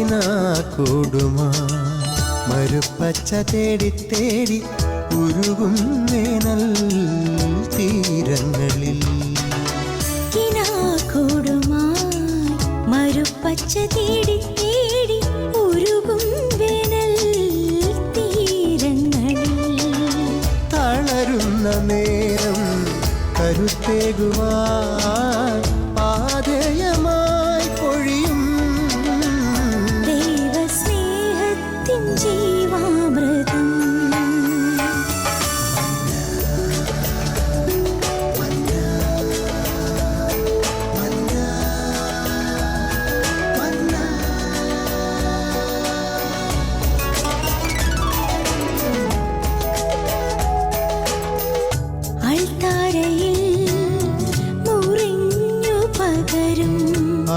കിനാക്കൂടുമാ മരുപ്പച്ച തേടി തേടി ഉരുകും വേനൽ തീരങ്ങളിൽ. കിനാക്കൂടുമായി മരുപ്പച്ച തേടി തേടി ഉരുകും വേനൽ തീരങ്ങളിൽ. തളരുന്ന നേരം കരുത്തേകുവാൻ പാതയമായി പൊഴിയും ദൈവസ്നേഹത്തിൻ ജീവാമൃതം.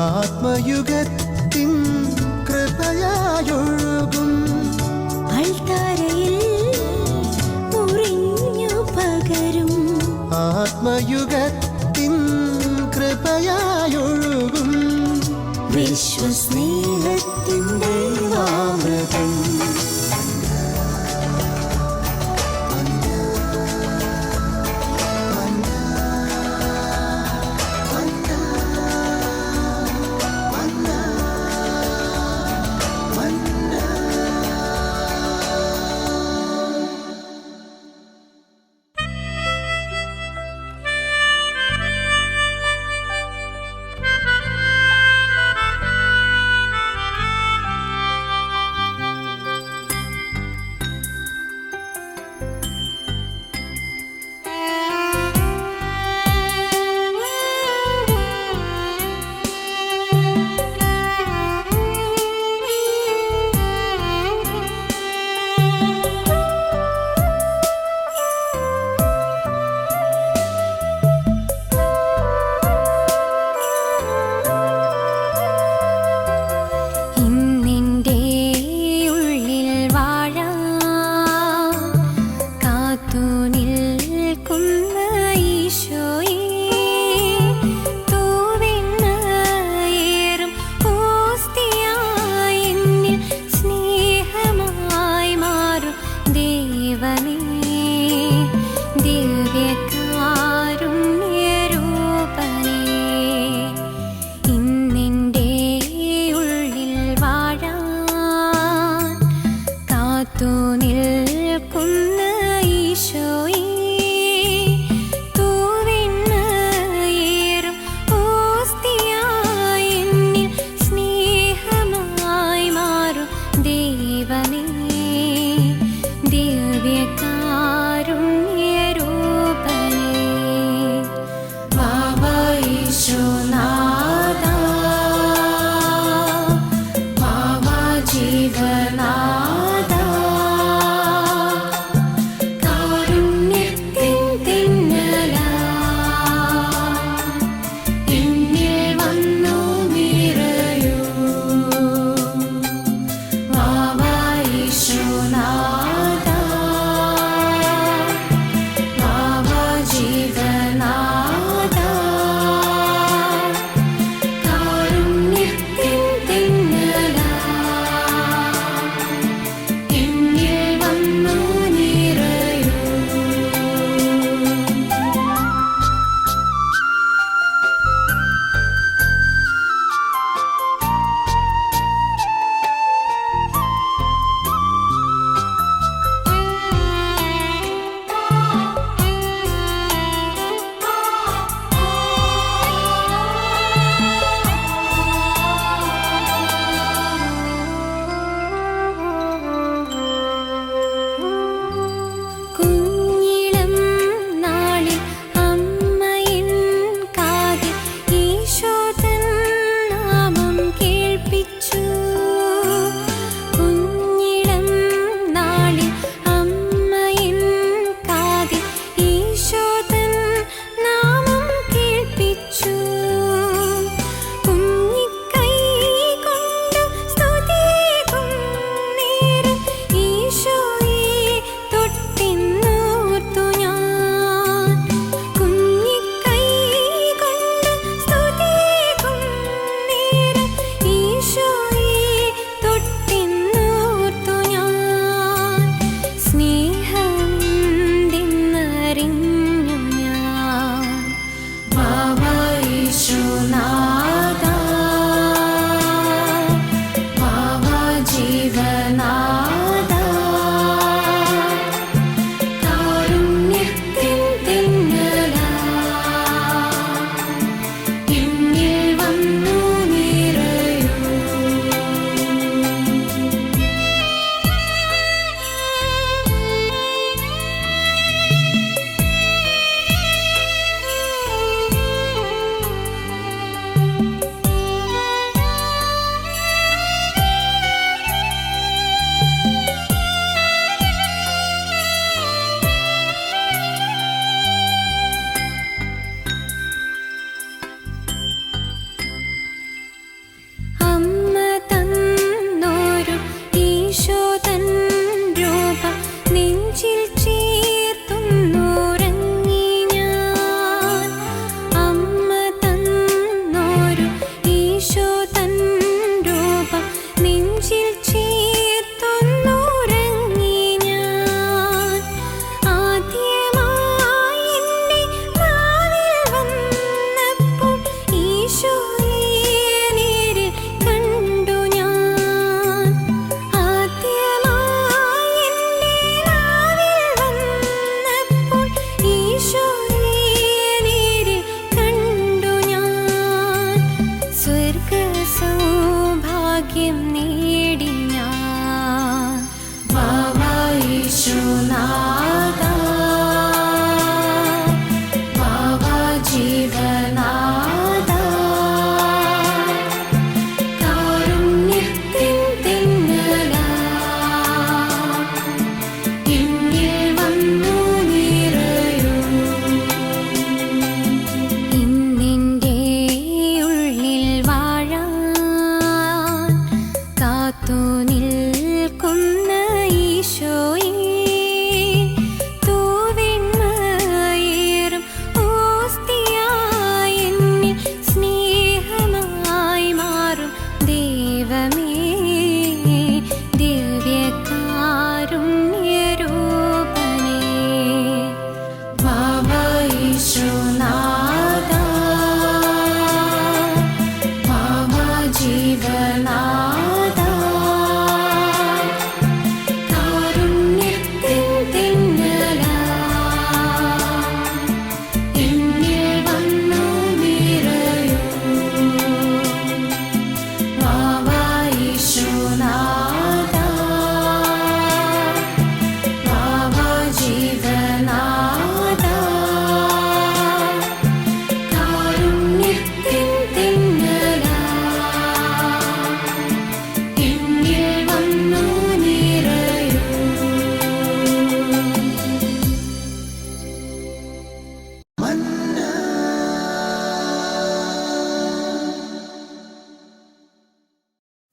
ആത്മയുഗത്തിൻ കൃപയായൊഴുകും അൾത്താരയിൽ മുറിഞ്ഞു പകരും. ആത്മയുഗത്തിൻ കൃപയായൊഴുകും വിശ്വസ്നേഹത്തിൻ്റെ അമൃതം.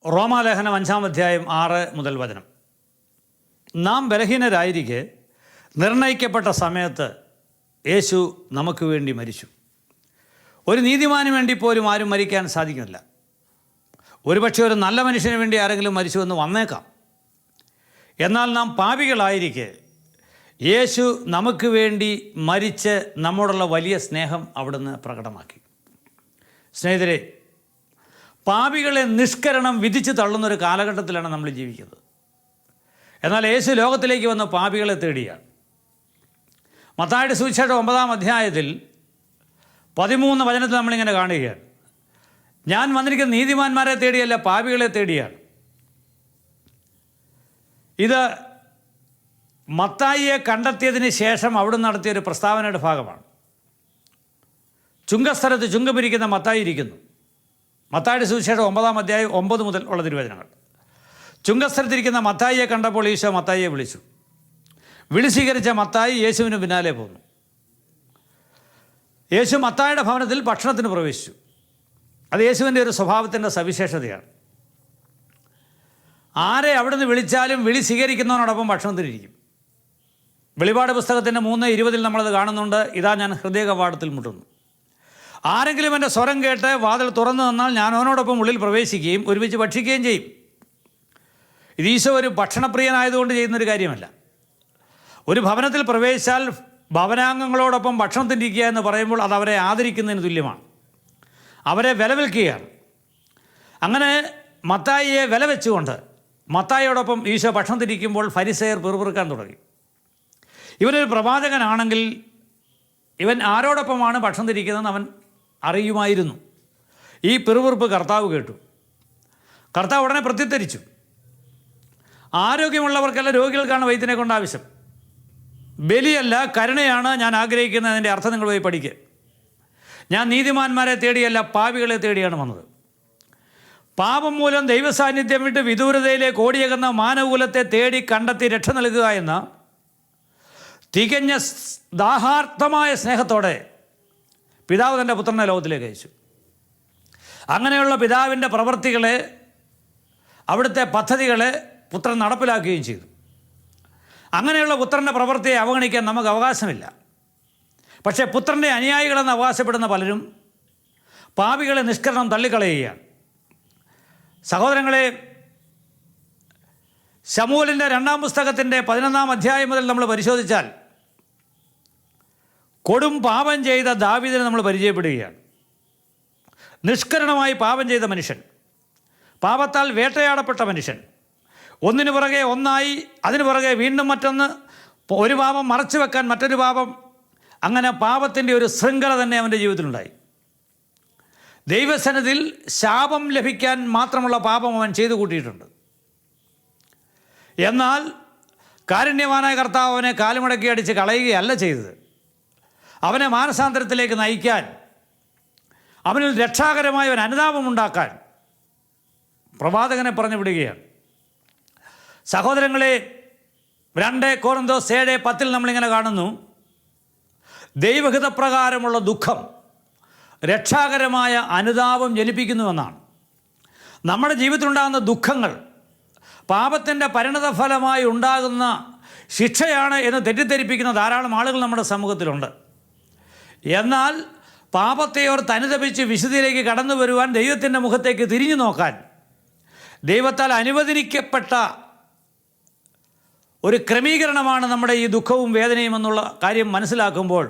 റോമാലേഖനം 5-ാം അധ്യായം 6 മുതൽ വചനം. നാം ബലഹീനരായിരിക്കെ നിർണയിക്കപ്പെട്ട സമയത്ത് യേശു നമുക്ക് വേണ്ടി മരിച്ചു. ഒരു നീതിമാന് വേണ്ടി പോലും ആരും മരിക്കാൻ സാധിക്കില്ല. ഒരുപക്ഷെ ഒരു നല്ല മനുഷ്യന് വേണ്ടി ആരെങ്കിലും മരിച്ചുവെന്ന് വന്നേക്കാം. എന്നാൽ നാം പാപികളായിരിക്കെ യേശു നമുക്ക് വേണ്ടി മരിച്ച് നമ്മോടുള്ള വലിയ സ്നേഹം അവിടുന്ന് പ്രകടമാക്കി. സ്നേഹിതരെ, പാപികളെ നിഷ്കരണം വിധിച്ച് തള്ളുന്നൊരു കാലഘട്ടത്തിലാണ് നമ്മൾ ജീവിക്കുന്നത്. എന്നാൽ യേശു ലോകത്തിലേക്ക് വന്ന പാപികളെ തേടിയാണ്. മത്തായിയുടെ സുവിശേഷം 9-ാം അധ്യായത്തിൽ 13 വചനത്തിൽ നമ്മളിങ്ങനെ കാണുകയാണ്, ഞാൻ വന്നിരിക്കുന്ന നീതിമാന്മാരെ തേടിയല്ല, പാപികളെ തേടിയാണ്. ഇത് മത്തായിയെ കണ്ടെത്തിയതിന് ശേഷം അവിടുന്ന് നടത്തിയൊരു പ്രസ്താവനയുടെ ഭാഗമാണ്. ചുങ്കസ്ഥലത്ത് ചുങ്കം പിരിക്കുന്ന മത്തായി ഇരിക്കുന്നു. മത്തായിയുടെ സുവിശേഷം 9-ാം അധ്യായം 9 മുതൽ ഉള്ള തിരുവചനങ്ങൾ. ചുങ്കസ്ഥലത്തിരിക്കുന്ന മത്തായിയെ കണ്ടപ്പോൾ ഈശോ മത്തായിയെ വിളിച്ചു. വിളിസ്വീകരിച്ച മത്തായി യേശുവിന് പിന്നാലെ പോന്നു. യേശു മത്തായിയുടെ ഭവനത്തിൽ ഭക്ഷണത്തിന് പ്രവേശിച്ചു. അത് യേശുവിൻ്റെ ഒരു സ്വഭാവത്തിൻ്റെ സവിശേഷതയാണ്. ആരെ അവിടുന്ന് വിളിച്ചാലും വിളി സ്വീകരിക്കുന്നവനോടൊപ്പം ഭക്ഷണത്തിനിരിക്കും. വെളിപാട് പുസ്തകത്തിൻ്റെ 3:20 നമ്മളത് കാണുന്നുണ്ട്. ഇതാ ഞാൻ ഹൃദയകവാടത്തിൽ മുട്ടുന്നു. ആരെങ്കിലും എൻ്റെ സ്വരം കേട്ട് വാതിൽ തുറന്നു തന്നാൽ ഞാൻ അവനോടൊപ്പം ഉള്ളിൽ പ്രവേശിക്കുകയും ഒരുമിച്ച് ഭക്ഷിക്കുകയും ചെയ്യും. ഇത് ഈശോ ഒരു ഭക്ഷണപ്രിയനായതുകൊണ്ട് ചെയ്യുന്നൊരു കാര്യമല്ല. ഒരു ഭവനത്തിൽ പ്രവേശിച്ചാൽ ഭവനാംഗങ്ങളോടൊപ്പം ഭക്ഷണത്തിനിരിക്കുക എന്ന് പറയുമ്പോൾ അത് അവരെ ആദരിക്കുന്നതിന് തുല്യമാണ്. അവരെ വിലവെൽക്കുകയാണ്. അങ്ങനെ മത്തായിയെ വില വെച്ചുകൊണ്ട് മത്തായിയോടൊപ്പം ഈശോ ഭക്ഷണത്തിരിക്കുമ്പോൾ ഫരിസേയർ പിറുപിറുക്കാൻ തുടങ്ങി. ഇവനൊരു പ്രവാചകനാണെങ്കിൽ ഇവൻ ആരോടൊപ്പമാണ് ഭക്ഷണത്തിരിക്കുന്നതെന്ന് അവൻ അറിയുമായിരുന്നു. ഈ പിറുപിറുപ്പ് കർത്താവ് കേട്ടു. കർത്താവ് ഉടനെ പ്രത്യുത്തരിച്ചു, ആരോഗ്യമുള്ളവർക്കല്ല രോഗികൾക്കാണ് വൈദ്യനെ കൊണ്ട് ആവശ്യം. ബലിയല്ല, കരുണയാണ് ഞാൻ ആഗ്രഹിക്കുന്നതിൻ്റെ അർത്ഥം നിങ്ങൾ പോയി പഠിക്കുക. ഞാൻ നീതിമാന്മാരെ തേടിയല്ല പാപികളെ തേടിയാണ് വന്നത്. പാപം മൂലം ദൈവസാന്നിധ്യം വിട്ട് വിദൂരതയിലേക്ക് ഓടിയേക്കുന്ന മാനവകുലത്തെ തേടി കണ്ടെത്തി രക്ഷ നൽകുക എന്ന തികഞ്ഞ ദാഹാർത്ഥമായ സ്നേഹത്തോടെ പിതാവ് തൻ്റെ പുത്രനെ ലോകത്തിലേക്ക് അയച്ചു. അങ്ങനെയുള്ള പിതാവിൻ്റെ പ്രവൃത്തികളെ, അവിടുത്തെ പദ്ധതികളെ പുത്രൻ നടപ്പിലാക്കുകയും ചെയ്തു. അങ്ങനെയുള്ള പുത്രൻ്റെ പ്രവൃത്തിയെ അവഗണിക്കാൻ നമുക്ക് അവകാശമില്ല. പക്ഷേ പുത്രൻ്റെ അനുയായികളെന്ന് അവകാശപ്പെടുന്ന പലരും പാപികളെ നിഷ്കരണം തള്ളിക്കളയുകയാണ്. സഹോദരങ്ങളെ, ശമൂവേലിൻ്റെ 2-ാം പുസ്തകത്തിൻ്റെ 11-ാം അധ്യായം മുതൽ നമ്മൾ പരിശോധിച്ചാൽ കൊടും പാപം ചെയ്ത ദാവീദിനെ നമ്മൾ പരിചയപ്പെടുകയാണ്. നിഷ്കരണമായി പാപം ചെയ്ത മനുഷ്യൻ, പാപത്താൽ വേട്ടയാടപ്പെട്ട മനുഷ്യൻ, ഒന്നിനു പുറകെ ഒന്നായി, അതിനു പുറകെ വീണ്ടും മറ്റൊന്ന്, ഒരു പാപം മറച്ചു വെക്കാൻ മറ്റൊരു പാപം, അങ്ങനെ പാപത്തിൻ്റെ ഒരു ശൃംഖല തന്നെ അവൻ്റെ ജീവിതത്തിലുണ്ടായി. ദൈവസന്നിധിയിൽ ശാപം ലഭിക്കാൻ മാത്രമുള്ള പാപം അവൻ ചെയ്തു കൂട്ടിയിട്ടുണ്ട്. എന്നാൽ കാരുണ്യവാനായ കർത്താവ് അവനെ കാലുമടക്കി അടിച്ച് കളയുകയല്ല ചെയ്തത്. അവനെ മാനസാന്തരത്തിലേക്ക് നയിക്കാൻ, അവനിൽ രക്ഷാകരമായ ഒരു അനുതാപമുണ്ടാക്കാൻ പ്രവാചകനെ പറഞ്ഞു വിടുകയാണ്. സഹോദരങ്ങളെ, 2 കൊരിന്തോസ് 7:10 നമ്മളിങ്ങനെ കാണുന്നു, ദൈവഹിതപ്രകാരമുള്ള ദുഃഖം രക്ഷാകരമായ അനുതാപം ജനിപ്പിക്കുന്നുവെന്നാണ്. നമ്മുടെ ജീവിതത്തിലുണ്ടാകുന്ന ദുഃഖങ്ങൾ പാപത്തിൻ്റെ പരിണതഫലമായി ഉണ്ടാകുന്ന ശിക്ഷയാണ് എന്ന് തെറ്റിദ്ധരിപ്പിക്കുന്ന ധാരാളം ആളുകൾ നമ്മുടെ സമൂഹത്തിലുണ്ട്. എന്നാൽ പാപത്തെ ഓർത്ത് അനുതപിച്ച് വിശുദ്ധിയിലേക്ക് കടന്നു വരുവാൻ, ദൈവത്തിൻ്റെ മുഖത്തേക്ക് തിരിഞ്ഞു നോക്കാൻ ദൈവത്താൽ അനുവദിക്കപ്പെട്ട ഒരു ക്രമീകരണമാണ് നമ്മുടെ ഈ ദുഃഖവും വേദനയും എന്നുള്ള കാര്യം മനസ്സിലാക്കുമ്പോൾ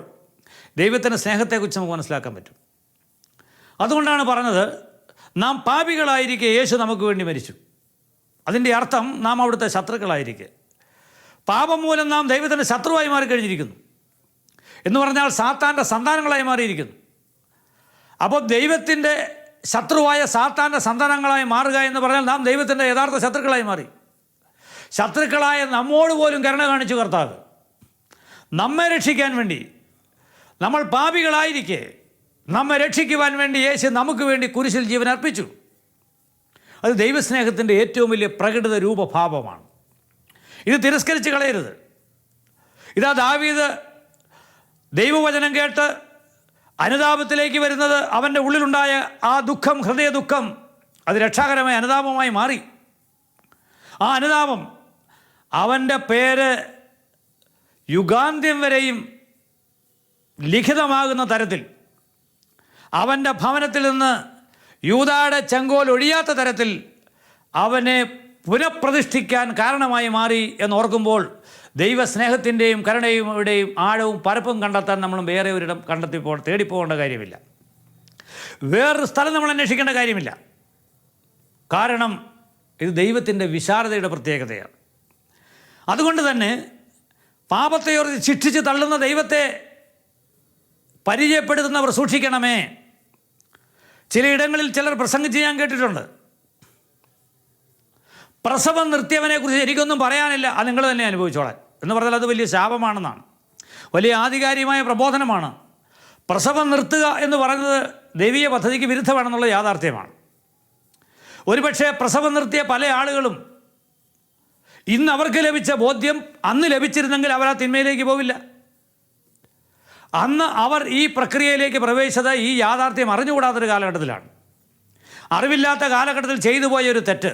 ദൈവത്തിൻ്റെ സ്നേഹത്തെക്കുറിച്ച് നമുക്ക് മനസ്സിലാക്കാൻ പറ്റും. അതുകൊണ്ടാണ് പറഞ്ഞത്, നാം പാപികളായിരിക്കെ യേശു നമുക്ക് വേണ്ടി മരിച്ചു. അതിൻ്റെ അർത്ഥം നാം അവിടുത്തെ ശത്രുക്കളായിരിക്കെ. പാപം മൂലം നാം ദൈവത്തിൻ്റെ ശത്രുവായി മാറിക്കഴിഞ്ഞിരിക്കുന്നു എന്ന് പറഞ്ഞാൽ സാത്താൻ്റെ സന്താനങ്ങളായി മാറിയിരിക്കുന്നു. അപ്പോൾ ദൈവത്തിൻ്റെ ശത്രുവായ സാത്താൻ്റെ സന്താനങ്ങളായി മാറുക എന്ന് പറഞ്ഞാൽ നാം ദൈവത്തിൻ്റെ യഥാർത്ഥ ശത്രുക്കളായി മാറി. ശത്രുക്കളായ നമ്മോട് പോലും കരുണ കാണിച്ചു കർത്താവ്. നമ്മെ രക്ഷിക്കാൻ വേണ്ടി, നമ്മൾ പാപികളായിരിക്കെ നമ്മെ രക്ഷിക്കുവാൻ വേണ്ടി യേശു നമുക്ക് വേണ്ടി കുരിശിൽ ജീവൻ അർപ്പിച്ചു. അത് ദൈവസ്നേഹത്തിൻ്റെ ഏറ്റവും വലിയ പ്രകടിത രൂപഭാവമാണ്. ഇത് തിരസ്കരിച്ച് കളയരുത്. ഇതാ ദാവീദ് ദൈവവചനം കേട്ട് അനുതാപത്തിലേക്ക് വരുന്നത്, അവൻ്റെ ഉള്ളിലുണ്ടായ ആ ദുഃഖം, ഹൃദയ ദുഃഖം, അത് രക്ഷാകരമായ അനുതാപമായി മാറി. ആ അനുതാപം അവൻ്റെ പേര് യുഗാന്ത്യം വരെയും ലിഖിതമാകുന്ന തരത്തിൽ, അവൻ്റെ ഭവനത്തിൽ നിന്ന് യൂദായുടെ ചെങ്കോൽ ഒഴിയാത്ത തരത്തിൽ അവനെ പുനഃപ്രതിഷ്ഠിക്കാൻ കാരണമായി മാറി എന്നോർക്കുമ്പോൾ ദൈവസ്നേഹത്തിൻ്റെയും കരുണയുടെയും ആഴവും പരപ്പും കണ്ടെത്താൻ നമ്മൾ വേറെ ഒരിടം തേടിപ്പോകേണ്ട കാര്യമില്ല. വേറൊരു സ്ഥലം നമ്മൾ അന്വേഷിക്കേണ്ട കാര്യമില്ല. കാരണം ഇത് ദൈവത്തിൻ്റെ വിശാലതയുടെ പ്രത്യേകതയാണ്. അതുകൊണ്ട് തന്നെ പാപത്തെ ശിക്ഷിച്ച് തള്ളുന്ന ദൈവത്തെ പരിചയപ്പെടുത്തുന്നവർ സൂക്ഷിക്കണമേ. ചിലയിടങ്ങളിൽ ചിലർ പ്രസംഗിച്ച് ഞാൻ കേട്ടിട്ടുണ്ട്, പ്രസവം നിർത്തിയവനെക്കുറിച്ച് എനിക്കൊന്നും പറയാനില്ല, അത് നിങ്ങൾ തന്നെ അനുഭവിച്ചോളാൻ എന്ന് പറഞ്ഞാൽ അത് വലിയ ശാപമാണെന്നാണ്, വലിയ ആധികാരികമായ പ്രബോധനമാണ്. പ്രസവം നിർത്തുക എന്ന് പറയുന്നത് ദൈവീയ പദ്ധതിക്ക് വിരുദ്ധമാണെന്നുള്ള യാഥാർത്ഥ്യമാണ്. ഒരുപക്ഷെ പ്രസവം നിർത്തിയ പല ആളുകളും ഇന്ന് അവർക്ക് ലഭിച്ച ബോധ്യം അന്ന് ലഭിച്ചിരുന്നെങ്കിൽ അവർ ആ തിന്മയിലേക്ക് പോവില്ല. അന്ന് അവർ ഈ പ്രക്രിയയിലേക്ക് പ്രവേശിച്ചത് ഈ യാഥാർത്ഥ്യം അറിഞ്ഞുകൂടാത്തൊരു കാലഘട്ടത്തിലാണ്. അറിവില്ലാത്ത കാലഘട്ടത്തിൽ ചെയ്തു പോയ ഒരു തെറ്റ്,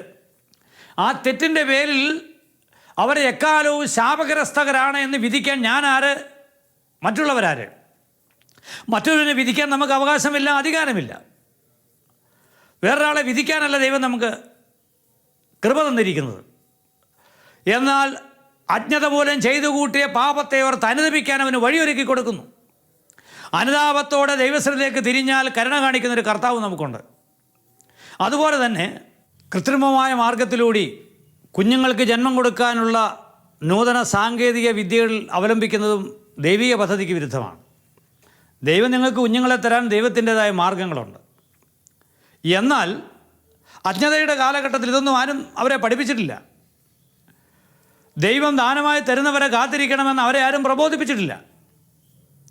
ആ തെറ്റിൻ്റെ പേരിൽ അവരെ എക്കാലവും ശാപഗ്രസ്തകരാണ് എന്ന് വിധിക്കാൻ ഞാൻ ആര്, മറ്റുള്ളവരാര്? മറ്റൊരുവിനെ വിധിക്കാൻ നമുക്ക് അവകാശമില്ല, അധികാരമില്ല. വേറൊരാളെ വിധിക്കാനല്ല ദൈവം നമുക്ക് കൃപ തന്നിരിക്കുന്നത്. എന്നാൽ അജ്ഞത മൂലം ചെയ്തു കൂട്ടിയ പാപത്തെ ഓർത്ത് അനുദപിക്കാൻ അവന് വഴിയൊരുക്കി കൊടുക്കുന്നു. അനുതാപത്തോടെ ദൈവസ്ഥലേക്ക് തിരിഞ്ഞാൽ കരുണ കാണിക്കുന്നൊരു കർത്താവ് നമുക്കുണ്ട്. അതുപോലെ തന്നെ കൃത്രിമമായ മാർഗത്തിലൂടെ കുഞ്ഞുങ്ങൾക്ക് ജന്മം കൊടുക്കാനുള്ള നൂതന സാങ്കേതിക വിദ്യകൾ അവലംബിക്കുന്നതും ദൈവിക പദ്ധതിക്ക് വിരുദ്ധമാണ്. ദൈവം നിങ്ങൾക്ക് കുഞ്ഞുങ്ങളെ തരാൻ ദൈവത്തിൻ്റെതായ മാർഗങ്ങളുണ്ട്. എന്നാൽ അജ്ഞതയുടെ കാലഘട്ടത്തിൽ ഇതൊന്നും ആരും അവരെ പഠിപ്പിച്ചിട്ടില്ല. ദൈവം ദാനമായി തരുന്നവരെ കാത്തിരിക്കണമെന്ന് അവരെ ആരും പ്രബോധിപ്പിച്ചിട്ടില്ല.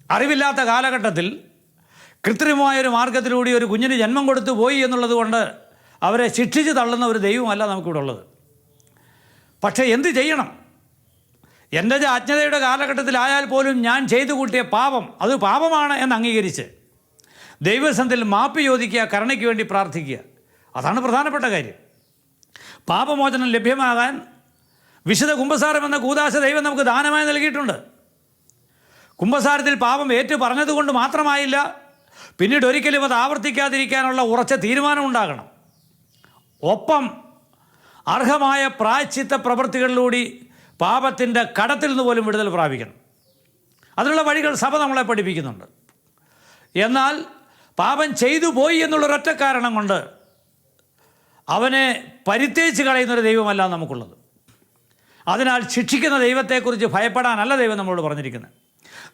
അറിവില്ലാത്ത കാലഘട്ടത്തിൽ കൃത്രിമമായൊരു മാർഗത്തിലൂടെ ഒരു കുഞ്ഞിന് ജന്മം കൊടുത്തു പോയി എന്നുള്ളത് കൊണ്ട് അവരെ ശിക്ഷിച്ച് തള്ളുന്ന ഒരു ദൈവമല്ല നമുക്കിവിടെ ഉള്ളത്. പക്ഷേ എന്ത് ചെയ്യണം? എൻ്റെ അജ്ഞതയുടെ കാലഘട്ടത്തിലായാൽ പോലും ഞാൻ ചെയ്തു കൂട്ടിയ പാപം അത് പാപമാണ് എന്ന് അംഗീകരിച്ച് ദൈവസന്നിധിയിൽ മാപ്പ് ചോദിക്കുക, കരുണയ്ക്ക് വേണ്ടി പ്രാർത്ഥിക്കുക. അതാണ് പ്രധാനപ്പെട്ട കാര്യം. പാപമോചനം ലഭ്യമാകാൻ വിശുദ്ധ കുമ്പസാരം എന്ന കൂദാശ ദൈവം നമുക്ക് ദാനമായി നൽകിയിട്ടുണ്ട്. കുമ്പസാരത്തിൽ പാപം ഏറ്റു പറഞ്ഞതുകൊണ്ട് മാത്രമായില്ല, പിന്നീട് ഒരിക്കലും അത് ആവർത്തിക്കാതിരിക്കാനുള്ള ഉറച്ച തീരുമാനമുണ്ടാകണം. ഒപ്പം അർഹമായ പ്രായശ്ചിത്ത പ്രവൃത്തികളിലൂടെ പാപത്തിൻ്റെ കടത്തിൽ നിന്ന് പോലും വിടുതൽ പ്രാപിക്കണം. അതിനുള്ള വഴികൾ സഭ നമ്മളെ പഠിപ്പിക്കുന്നുണ്ട്. എന്നാൽ പാപം ചെയ്തു പോയി എന്നുള്ളൊരൊറ്റ കാരണം കൊണ്ട് അവനെ പരിത്യജിച്ച് കളയുന്നൊരു ദൈവമല്ല നമുക്കുള്ളത്. അതിനാൽ ശിക്ഷിക്കുന്ന ദൈവത്തെക്കുറിച്ച് ഭയപ്പെടാനല്ല ദൈവം നമ്മളോട് പറഞ്ഞിരിക്കുന്നത്.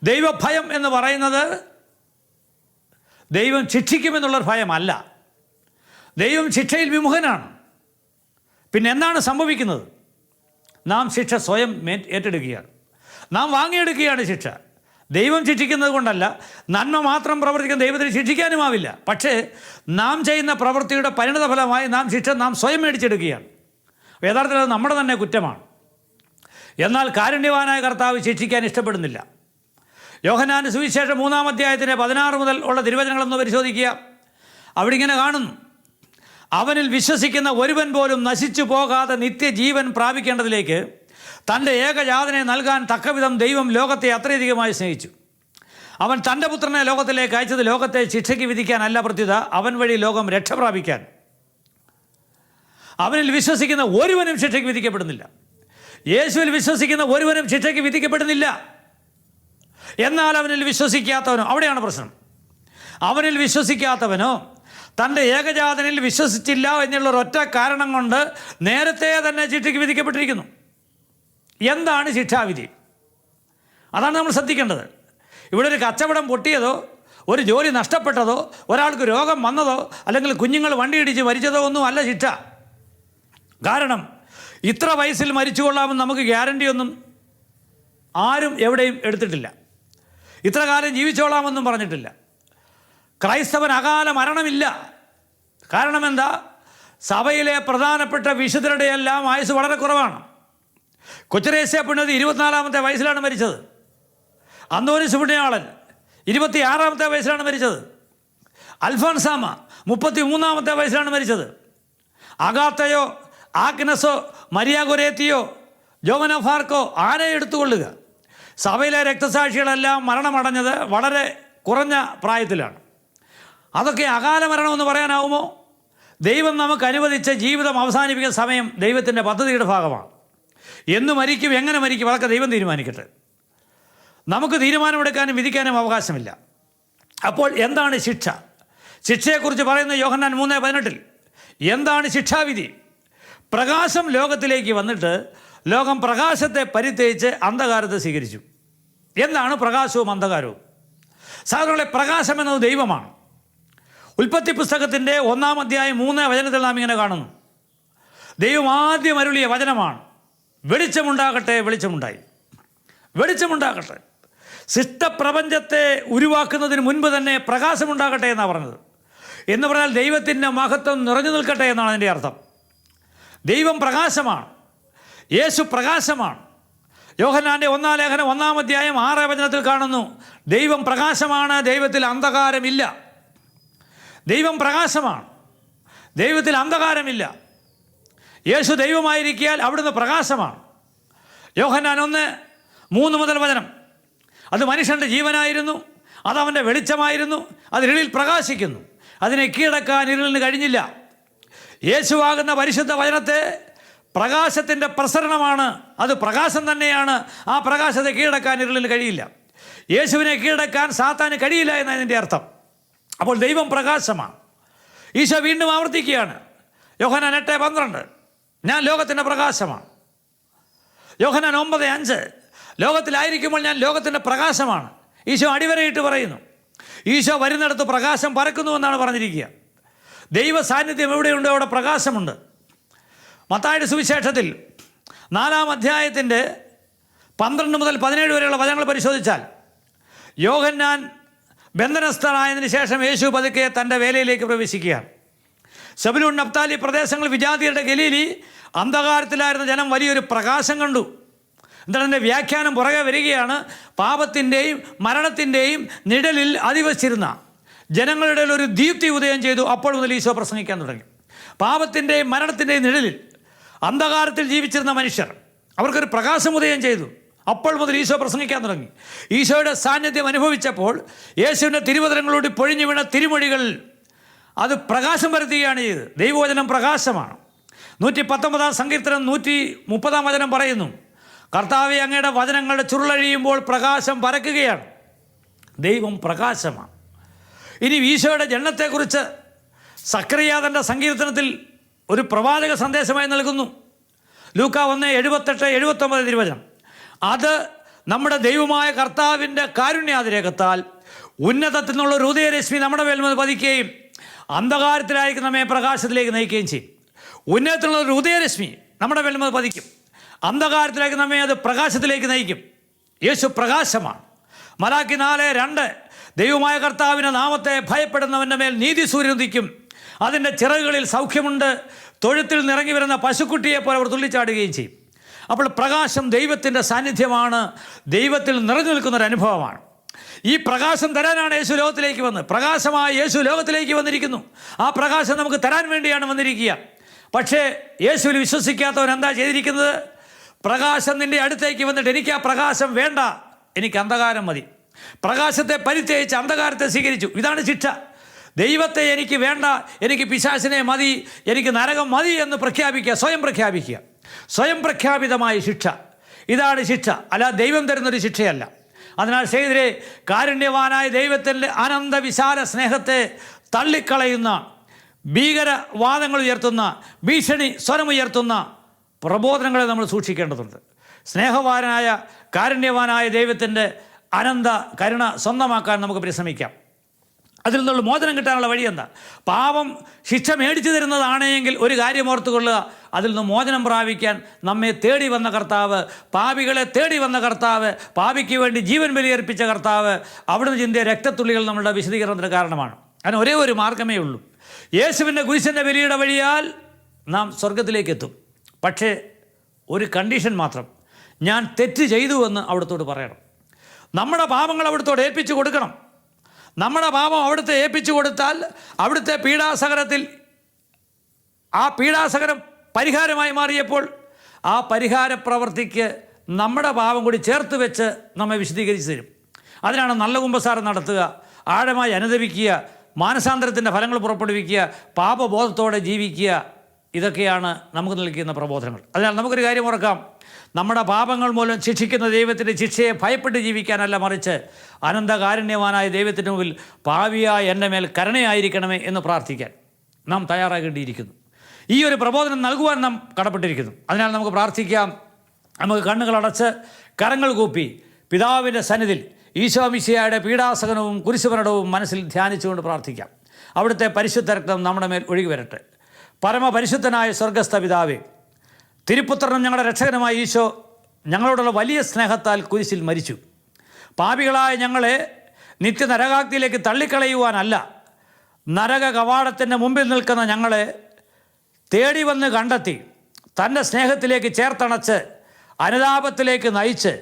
ദൈവഭയം എന്ന് പറയുന്നത് ദൈവം ശിക്ഷിക്കുമെന്നുള്ളൊരു ഭയമല്ല. ദൈവം ശിക്ഷയിൽ വിമുഖനാണ്. പിന്നെ എന്താണ് സംഭവിക്കുന്നത്? നാം ശിക്ഷ സ്വയം ഏറ്റെടുക്കുകയാണ്. നാം വാങ്ങിയെടുക്കുകയാണ് ശിക്ഷ. ദൈവം ശിക്ഷിക്കുന്നത് കൊണ്ടല്ല, നന്മ മാത്രം പ്രവർത്തിക്കുന്ന ദൈവത്തിന് ശിക്ഷിക്കാനുമാവില്ല. പക്ഷേ നാം ചെയ്യുന്ന പ്രവൃത്തിയുടെ പരിണതഫലമായി നാം സ്വയം മേടിച്ചെടുക്കുകയാണ്. യഥാർത്ഥത്തിൽ അത് നമ്മുടെ തന്നെ കുറ്റമാണ്. എന്നാൽ കാരുണ്യവാനായ കർത്താവ് ശിക്ഷിക്കാൻ ഇഷ്ടപ്പെടുന്നില്ല. യോഹന്നാന്റെ സുവിശേഷം 3-ാം അധ്യായത്തിൻ്റെ 16 മുതൽ ഉള്ള തിരുവചനങ്ങളൊന്ന് പരിശോധിക്കുക. അവിടെ ഇങ്ങനെ കാണുന്നു: അവനിൽ വിശ്വസിക്കുന്ന ഒരുവൻ പോലും നശിച്ചു പോകാതെ നിത്യജീവൻ പ്രാപിക്കേണ്ടതിലേക്ക് തൻ്റെ ഏകജാതനെ നൽകാൻ തക്കവിധം ദൈവം ലോകത്തെ അത്രയധികമായി സ്നേഹിച്ചു. അവൻ തൻ്റെ പുത്രനെ ലോകത്തിലേക്ക് അയച്ചത് ലോകത്തെ ശിക്ഷയ്ക്ക് വിധിക്കാനല്ല, പ്രത്യുത അവൻ വഴി ലോകം രക്ഷ പ്രാപിക്കാൻ. അവനിൽ വിശ്വസിക്കുന്ന ഒരുവനും ശിക്ഷയ്ക്ക് വിധിക്കപ്പെടുന്നില്ല. യേശുവിൽ വിശ്വസിക്കുന്ന ഒരുവനും ശിക്ഷയ്ക്ക് വിധിക്കപ്പെടുന്നില്ല. എന്നാൽ അവനിൽ വിശ്വസിക്കാത്തവനോ, അവിടെയാണ് പ്രശ്നം. അവനിൽ വിശ്വസിക്കാത്തവനോ തൻ്റെ ഏകജാതനിൽ വിശ്വസിച്ചില്ല എന്നുള്ളൊരൊറ്റ കാരണം കൊണ്ട് നേരത്തെ തന്നെ ശിക്ഷയ്ക്ക് വിധിക്കപ്പെട്ടിരിക്കുന്നു. എന്താണ് ശിക്ഷാവിധി? അതാണ് നമ്മൾ ശ്രദ്ധിക്കേണ്ടത്. ഇവിടെ ഒരു കച്ചവടം പൊട്ടിയതോ, ഒരു ജോലി നഷ്ടപ്പെട്ടതോ, ഒരാൾക്ക് രോഗം വന്നതോ, അല്ലെങ്കിൽ കുഞ്ഞുങ്ങൾ വണ്ടിയിടിച്ച് മരിച്ചതോ ഒന്നും അല്ല ശിക്ഷ. കാരണം ഇത്ര വയസ്സിൽ മരിച്ചു കൊള്ളാമെന്ന് നമുക്ക് ഗ്യാരണ്ടിയൊന്നും ആരും എവിടെയും എടുത്തിട്ടില്ല. ഇത്ര കാലം ജീവിച്ചോളാമെന്നും പറഞ്ഞിട്ടില്ല. ക്രൈസ്തവൻ അകാല മരണമില്ല. കാരണം എന്താ? സഭയിലെ പ്രധാനപ്പെട്ട വിശുദ്ധരുടെ എല്ലാം ആയുസ് വളരെ കുറവാണ്. കൊച്ചുരേസ്യ പുണ്യവതി 24-ാമത്തെ വയസ്സിലാണ് മരിച്ചത്. അന്തോനിസ് പുണ്യാളൻ 26-ാമത്തെ വയസ്സിലാണ് മരിച്ചത്. അൽഫോൻസാമ 33-ാമത്തെ വയസ്സിലാണ് മരിച്ചത്. അഗാത്തയോ ആഗ്നസോ മരിയ ഗൊരേത്തിയോ ജോമന ഫാർക്കോ ആരെ എടുത്തുകൊള്ളുക, സഭയിലെ രക്തസാക്ഷികളെല്ലാം മരണമടഞ്ഞത് വളരെ കുറഞ്ഞ പ്രായത്തിലാണ്. അതൊക്കെ അകാല മരണമെന്ന് പറയാനാവുമോ? ദൈവം നമുക്ക് അനുവദിച്ച ജീവിതം അവസാനിപ്പിക്കുന്ന സമയം ദൈവത്തിൻ്റെ പദ്ധതിയുടെ ഭാഗമാണ്. എന്ന് മരിക്കും, എങ്ങനെ മരിക്കും, അതൊക്കെ ദൈവം തീരുമാനിക്കട്ടെ. നമുക്ക് തീരുമാനമെടുക്കാനും വിധിക്കാനും അവകാശമില്ല. അപ്പോൾ എന്താണ് ശിക്ഷ? ശിക്ഷയെക്കുറിച്ച് പറയുന്ന യോഹന്നാൻ 3:18 എന്താണ് ശിക്ഷാവിധി? പ്രകാശം ലോകത്തിലേക്ക് വന്നിട്ട് ലോകം പ്രകാശത്തെ പരിത്യജിച്ച് അന്ധകാരത്തെ സ്വീകരിച്ചു. എന്താണ് പ്രകാശവും അന്ധകാരവും? സാധാരണ പ്രകാശം എന്നത് ദൈവമാണ്. ഉൽപ്പത്തി പുസ്തകത്തിൻ്റെ 1-ാം അധ്യായം 3-ാം വചനത്തിൽ നാം ഇങ്ങനെ കാണുന്നു: ദൈവം ആദ്യം അരുളിയ വചനമാണ്, വെളിച്ചമുണ്ടാകട്ടെ, വെളിച്ചമുണ്ടായി. വെളിച്ചമുണ്ടാകട്ടെ. സൃഷ്ടപ്രപഞ്ചത്തെ ഉരുവാക്കുന്നതിന് മുൻപ് തന്നെ പ്രകാശമുണ്ടാകട്ടെ എന്നാണ് പറഞ്ഞത്. എന്ന് പറഞ്ഞാൽ ദൈവത്തിൻ്റെ മഹത്വം നിറഞ്ഞു നിൽക്കട്ടെ എന്നാണ് അതിൻ്റെ അർത്ഥം. ദൈവം പ്രകാശമാണ്, യേശു പ്രകാശമാണ്. യോഹന്നാൻ്റെ 1-ാം ലേഖനം 1-ാം അധ്യായം 6-ാം വചനത്തിൽ കാണുന്നു: ദൈവം പ്രകാശമാണ്, ദൈവത്തിൽ അന്ധകാരമില്ല. ദൈവം പ്രകാശമാണ്, ദൈവത്തിൽ അന്ധകാരമില്ല. യേശു ദൈവമായിരിക്കാൻ അവിടുന്ന് പ്രകാശമാണ്. യോഹന്നാൻ 1:3 മുതൽ വചനം: അത് മനുഷ്യൻ്റെ ജീവനായിരുന്നു, അതവൻ്റെ വെളിച്ചമായിരുന്നു, അത് ഇരുളിൽ പ്രകാശിക്കുന്നു, അതിനെ കീഴടക്കാൻ ഇരുളിന് കഴിഞ്ഞില്ല. യേശുവാകുന്ന പരിശുദ്ധ വചനത്തെ പ്രകാശത്തിൻ്റെ പ്രസരണമാണ്, അത് പ്രകാശം തന്നെയാണ്. ആ പ്രകാശത്തെ കീഴടക്കാൻ ഇരുളിന് കഴിയില്ല. യേശുവിനെ കീഴടക്കാൻ സാത്താന് കഴിയില്ല എന്നതിൻ്റെ അർത്ഥം. അപ്പോൾ ദൈവം പ്രകാശമാണ്. ഈശോ വീണ്ടും ആവർത്തിക്കുകയാണ്, യോഹന്നാൻ 8:12 ഞാൻ ലോകത്തിൻ്റെ പ്രകാശമാണ്. യോഹന്നാൻ 9:5 ലോകത്തിലായിരിക്കുമ്പോൾ ഞാൻ ലോകത്തിൻ്റെ പ്രകാശമാണ്. ഈശോ അടിവരയിട്ട് പറയുന്നു. ഈശോ വരുന്നിടത്ത് പ്രകാശം പരക്കുന്നുവെന്നാണ് പറഞ്ഞിരിക്കുക. ദൈവ സാന്നിധ്യം എവിടെയുണ്ടോ അവിടെ പ്രകാശമുണ്ട്. മത്തായിയുടെ സുവിശേഷത്തിൽ 4-ാം അധ്യായത്തിൻ്റെ 12 മുതൽ 17 വരെയുള്ള വചനങ്ങൾ പരിശോധിച്ചാൽ യോഹന്നാൻ ബന്ധനസ്ഥനായതിനു ശേഷം യേശു പതുക്കെ തൻ്റെ വേലയിലേക്ക് പ്രവേശിക്കുകയാണ്. സെബൂലൂൻ നഫ്താലി പ്രദേശങ്ങൾ വിജാതിയുടെ ഗലീലി അന്ധകാരത്തിലായിരുന്ന ജനം വലിയൊരു പ്രകാശം കണ്ടു. എന്താണ് അതിൻ്റെ വ്യാഖ്യാനം? പുറകെ വരികയാണ്. പാപത്തിൻ്റെയും മരണത്തിൻ്റെയും നിഴലിൽ അധിവസിച്ചിരുന്ന ജനങ്ങളുടെ ഒരു ദീപ്തി ഉദയം ചെയ്തു. അപ്പോൾ മുതൽ ഈശോ പ്രസംഗിക്കാൻ തുടങ്ങി. പാപത്തിൻ്റെയും മരണത്തിൻ്റെയും നിഴലിൽ അന്ധകാരത്തിൽ ജീവിച്ചിരുന്ന മനുഷ്യർ, അവർക്കൊരു പ്രകാശം ഉദയം ചെയ്തു. അപ്പോൾ മുതൽ ഈശോ പ്രസംഗിക്കാൻ തുടങ്ങി. ഈശോയുടെ സാന്നിധ്യം അനുഭവിച്ചപ്പോൾ യേശുവിൻ്റെ തിരുവചനങ്ങളോട് പൊഴിഞ്ഞു വീണ തിരുമൊഴികൾ അത് പ്രകാശം പരത്തുകയാണ് ചെയ്തത്. ദൈവവചനം പ്രകാശമാണ്. 119 സങ്കീർത്തനം 130 വചനം പറയുന്നു, കർത്താവേ, അങ്ങയുടെ വചനങ്ങളുടെ ചുരുളഴിയുമ്പോൾ പ്രകാശം പരക്കുകയാണ്. ദൈവം പ്രകാശമാണ്. ഇനി ഈശോയുടെ ജനനത്തെക്കുറിച്ച് സക്കറിയ തൻ്റെ സങ്കീർത്തനത്തിൽ ഒരു പ്രവാചക സന്ദേശമായി നൽകുന്നു. ലൂക്കാ 1:78-79 തിരുവചനം. അത് നമ്മുടെ ദൈവമായ കർത്താവിൻ്റെ കാരുണ്യാതിരേകത്താൽ ഉന്നതത്തിൽ നിന്നുള്ള ഒരു ഉദയരശ്മി നമ്മുടെ മേൽ പതിക്കുകയും അന്ധകാരത്തിലായിരിക്കും നമ്മെ പ്രകാശത്തിലേക്ക് നയിക്കുകയും ചെയ്യും. ഉന്നതത്തിലുള്ള ഒരു ഉദയരശ്മി നമ്മുടെ മേൽ പതിക്കും. അന്ധകാരത്തിലേക്ക് നമ്മെ അത് പ്രകാശത്തിലേക്ക് നയിക്കും. യേശു പ്രകാശമാണ്. മലാക്കി 4:2 ദൈവമായ കർത്താവിൻ്റെ നാമത്തെ ഭയപ്പെടുന്നവൻ്റെ മേൽ നീതി സൂര്യൻ ഉദിക്കും. അതിൻ്റെ ചിറകുകളിൽ സൗഖ്യമുണ്ട്. തൊഴുത്തിൽ നിറങ്ങി വരുന്ന പശുക്കുട്ടിയെ പോലെ അവർ തുള്ളിച്ചാടുകയും ചെയ്യും. അപ്പോൾ പ്രകാശം ദൈവത്തിൻ്റെ സാന്നിധ്യമാണ്. ദൈവത്തിൽ നിറഞ്ഞു നിൽക്കുന്നൊരനുഭവമാണ്. ഈ പ്രകാശം തരാനാണ് യേശു ലോകത്തിലേക്ക് വന്നത്. പ്രകാശമായ യേശു ലോകത്തിലേക്ക് വന്നിരിക്കുന്നു. ആ പ്രകാശം നമുക്ക് തരാൻ വേണ്ടിയാണ് വന്നിരിക്കുക. പക്ഷേ യേശുവിൽ വിശ്വസിക്കാത്തവൻ എന്താ ചെയ്തിരിക്കുന്നത്? പ്രകാശം നിൻ്റെ അടുത്തേക്ക് വന്നിട്ട് എനിക്ക് ആ പ്രകാശം വേണ്ട, എനിക്ക് അന്ധകാരം മതി. പ്രകാശത്തെ പരിത്യജിച്ച് അന്ധകാരത്തെ സ്വീകരിച്ചു. ഇതാണ് ശിക്ഷ. ദൈവത്തെ എനിക്ക് വേണ്ട, എനിക്ക് പിശാചിനെ മതി, എനിക്ക് നരകം മതി എന്ന് പ്രഖ്യാപിക്കുക, സ്വയം പ്രഖ്യാപിക്കുക. സ്വയം പ്രഖ്യാപിതമായ ശിക്ഷ, ഇതാണ് ശിക്ഷ. അല്ല, ദൈവം തരുന്നൊരു ശിക്ഷയല്ല. അതിനാൽ സ്നേഹിതരെ, കാരുണ്യവാനായ ദൈവത്തിൻ്റെ അനന്ത വിശാല സ്നേഹത്തെ തള്ളിക്കളയുന്ന, ഭീകരവാദങ്ങൾ ഉയർത്തുന്ന, ഭീഷണി സ്വരമുയർത്തുന്ന പ്രബോധനങ്ങളെ നമ്മൾ സൂക്ഷിക്കേണ്ടതുണ്ട്. സ്നേഹവാനായ കാരുണ്യവാനായ ദൈവത്തിൻ്റെ അനന്ത കരുണ സ്വന്തമാക്കാൻ നമുക്ക് പരിശ്രമിക്കാം. അതിൽ നിന്നുള്ള മോചനം കിട്ടാനുള്ള വഴി എന്താ? പാപം ശിക്ഷ മേടിച്ചു തരുന്നതാണെങ്കിൽ ഒരു കാര്യം ഓർത്തുകൊള്ളുക, അതിൽ നിന്ന് മോചനം പ്രാപിക്കാൻ നമ്മെ തേടി വന്ന കർത്താവ്, പാപികളെ തേടി വന്ന കർത്താവ്, പാപിക്ക് വേണ്ടി ജീവൻ ബലിയർപ്പിച്ച കർത്താവ്, അവിടുന്ന് ചിന്തിയ രക്തത്തുള്ളികൾ നമ്മളുടെ വിശദീകരണത്തിന് കാരണമാണ്. അതിന് ഒരേ ഒരു മാർഗമേ ഉള്ളൂ. യേശുവിൻ്റെ കുരിശിൻ്റെ ബലിയുടെ വഴിയാൽ നാം സ്വർഗത്തിലേക്ക് എത്തും. പക്ഷേ ഒരു കണ്ടീഷൻ മാത്രം, ഞാൻ തെറ്റ് ചെയ്തുവെന്ന് അവിടുത്തോട് പറയണം. നമ്മുടെ പാപങ്ങൾ അവിടുത്തോട് ഏൽപ്പിച്ചു കൊടുക്കണം. നമ്മുടെ പാപം അവിടുത്തെ ഏൽപ്പിച്ചു കൊടുത്താൽ അവിടുത്തെ പീഡാസഹനത്തിൽ ആ പീഡാസഹനം പരിഹാരമായി മാറിയപ്പോൾ ആ പരിഹാര പ്രവൃത്തിക്ക് നമ്മുടെ പാപം കൂടി ചേർത്ത് വെച്ച് നമ്മെ വിശദീകരിച്ച് തരും. അതിനാണ് നല്ല കുമ്പസാരം നടത്തുക, ആഴമായി അനുദപിക്കുക, മാനസാന്തരത്തിൻ്റെ ഫലങ്ങൾ പുറപ്പെടുവിക്കുക, പാപബോധത്തോടെ ജീവിക്കുക. ഇതൊക്കെയാണ് നമുക്ക് നൽകുന്ന പ്രബോധനങ്ങൾ. അതിനാൽ നമുക്കൊരു കാര്യം ഓർക്കാം, നമ്മുടെ പാപങ്ങൾ മൂലം ശിക്ഷിക്കുന്ന ദൈവത്തിൻ്റെ ശിക്ഷയെ ഭയപ്പെട്ട് ജീവിക്കാനല്ല, മറിച്ച് അനന്തകാരുണ്യവാനായ ദൈവത്തിൻ്റെ മുമ്പിൽ പാപിയായ എൻ്റെ മേൽ കരുണയായിരിക്കണമേ എന്ന് പ്രാർത്ഥിക്കാൻ നാം തയ്യാറാകേണ്ടിയിരിക്കുന്നു. ഈ ഒരു പ്രബോധനം നൽകുവാൻ നാം കടപ്പെട്ടിരിക്കുന്നു. അതിനാൽ നമുക്ക് പ്രാർത്ഥിക്കാം. നമുക്ക് കണ്ണുകളടച്ച് കരങ്ങൾ കൂപ്പി പിതാവിൻ്റെ സന്നിധിയിൽ ഈശോ മിശിഹായുടെ പീഡാസഹനവും കുരിശുമരണവും മനസ്സിൽ ധ്യാനിച്ചുകൊണ്ട് പ്രാർത്ഥിക്കാം. അവിടുത്തെ പരിശുദ്ധ രക്തം നമ്മുടെ മേൽ ഒഴുകി വരട്ടെ. പരമപരിശുദ്ധനായ സ്വർഗസ്ഥ പിതാവേ, തിരുപുത്രനും ഞങ്ങളുടെ രക്ഷകനുമായ ഈശോ ഞങ്ങളോടുള്ള വലിയ സ്നേഹത്താൽ കുരിശിൽ മരിച്ചു. പാപികളായ ഞങ്ങളെ നിത്യനരകാഗ്നിയിലേക്ക് തള്ളിക്കളയുവാനല്ല, നരക കവാടത്തിൻ്റെ മുമ്പിൽ നിൽക്കുന്ന ഞങ്ങളെ തേടി വന്ന് കണ്ടെത്തി തൻ്റെ സ്നേഹത്തിലേക്ക് ചേർത്തണച്ച് അനുതാപത്തിലേക്ക് നയിച്ച്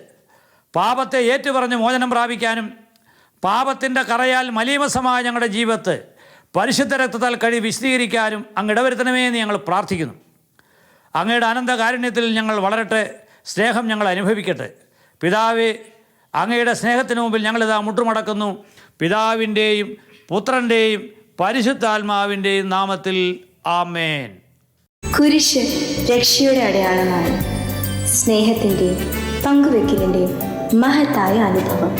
പാപത്തെ ഏറ്റുപറഞ്ഞ് മോചനം പ്രാപിക്കാനും പാപത്തിൻ്റെ കറയാൽ മലീമസമായ ഞങ്ങളുടെ ജീവിതത്തെ പരിശുദ്ധ രക്തത്താൽ കഴി വിശദീകരിക്കാനും അങ്ങ് ഇടവരുത്തണമേ എന്ന് ഞങ്ങൾ പ്രാർത്ഥിക്കുന്നു. അങ്ങയുടെ അനന്ത കാരുണ്യത്തിൽ ഞങ്ങൾ വളരട്ടെ, സ്നേഹം ഞങ്ങൾ അനുഭവിക്കട്ടെ. പിതാവേ, അങ്ങയുടെ സ്നേഹത്തിന് മുമ്പിൽ ഞങ്ങളിതാ മുട്ടുമടക്കുന്നു. പിതാവിൻ്റെയും പുത്രൻ്റെയും പരിശുദ്ധാത്മാവിൻ്റെയും നാമത്തിൽ ആമേൻ. കുരിശ് രക്ഷയുടെ അടയാളമാണ്. സ്നേഹത്തിൻ്റെയും പങ്കുവെക്കലിൻ്റെയും മഹത്തായ അനുഭവം.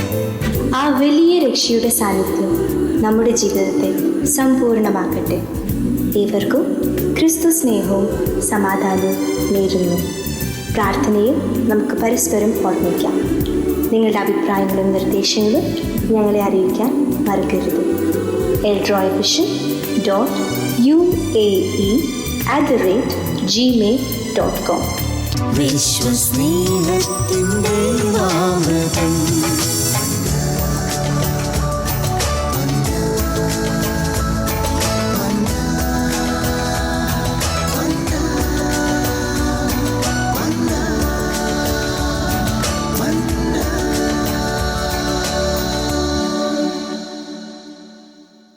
ആ വലിയ രക്ഷയുടെ സാന്നിധ്യം നമ്മുടെ ജീവിതത്തെ സമ്പൂർണ്ണമാക്കട്ടെ. ഏവർക്കും ക്രിസ്തു സ്നേഹവും സമാധാനവും നേരുന്നു. പ്രാർത്ഥനയിൽ നമുക്ക് പരസ്പരം ഓർമ്മിക്കാം. നിങ്ങളുടെ അഭിപ്രായങ്ങളും നിർദ്ദേശങ്ങളും ഞങ്ങളെ അറിയിക്കാൻ മറക്കരുത്. eldroyvision.uae@gmail.com. വിശ്വസ്നേഹത്തിൻ്റെ അമൃതം